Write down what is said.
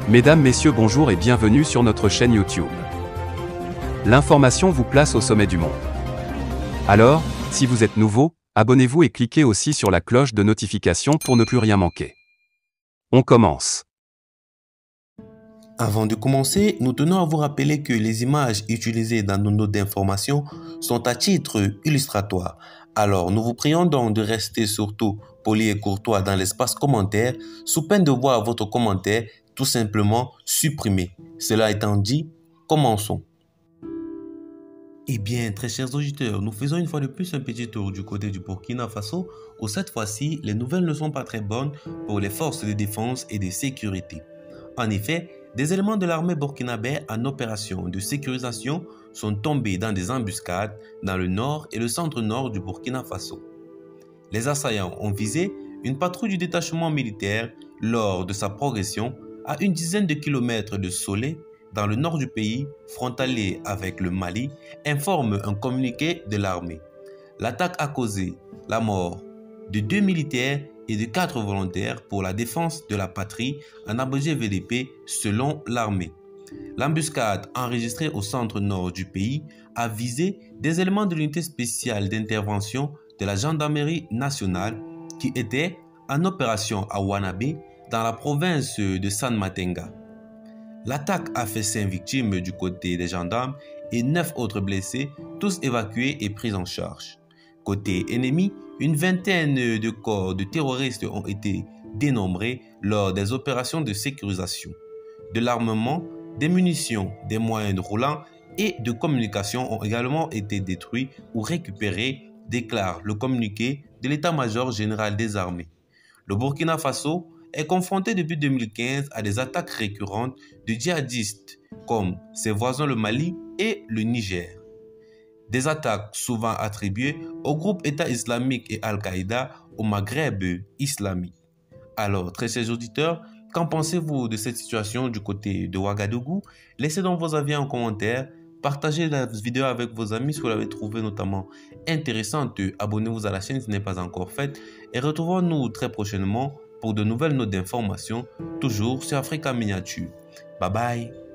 Mesdames, Messieurs, bonjour et bienvenue sur notre chaîne YouTube. L'information vous place au sommet du monde. Alors, si vous êtes nouveau, abonnez-vous et cliquez aussi sur la cloche de notification pour ne plus rien manquer. On commence. Avant de commencer, nous tenons à vous rappeler que les images utilisées dans nos notes d'information sont à titre illustratoire. Alors, nous vous prions donc de rester surtout poli et courtois dans l'espace commentaire, sous peine de voir votre commentaire tout simplement supprimé. Cela étant dit, commençons. Eh bien, très chers auditeurs, nous faisons une fois de plus un petit tour du côté du Burkina Faso, où cette fois-ci, les nouvelles ne sont pas très bonnes pour les forces de défense et de sécurité. En effet, des éléments de l'armée burkinabé en opération de sécurisation sont tombés dans des embuscades dans le nord et le centre-nord du Burkina Faso. Les assaillants ont visé une patrouille du détachement militaire lors de sa progression à une dizaine de kilomètres de Solé, dans le nord du pays, frontalier avec le Mali, informe un communiqué de l'armée. L'attaque a causé la mort de 2 militaires et de 4 volontaires pour la défense de la patrie en abrégé VDP selon l'armée. L'embuscade enregistrée au centre-nord du pays a visé des éléments de l'unité spéciale d'intervention de la gendarmerie nationale qui étaient en opération à Wanabé dans la province de San Matenga. L'attaque a fait 5 victimes du côté des gendarmes et 9 autres blessés, tous évacués et pris en charge. Côté ennemi, une vingtaine de corps de terroristes ont été dénombrés lors des opérations de sécurisation. De l'armement, des munitions, des moyens roulants et de communication ont également été détruits ou récupérés, déclare le communiqué de l'état-major général des armées. Le Burkina Faso est confronté depuis 2015 à des attaques récurrentes de djihadistes comme ses voisins le Mali et le Niger. Des attaques souvent attribuées au groupe État islamique et Al-Qaïda au Maghreb islamique. Alors, très chers auditeurs, qu'en pensez-vous de cette situation du côté de Ouagadougou? Laissez donc vos avis en commentaire, partagez la vidéo avec vos amis si vous l'avez trouvée notamment intéressante. Abonnez-vous à la chaîne si ce n'est pas encore fait et retrouvons-nous très prochainement pour de nouvelles notes d'information, toujours sur Africa Miniature. Bye bye!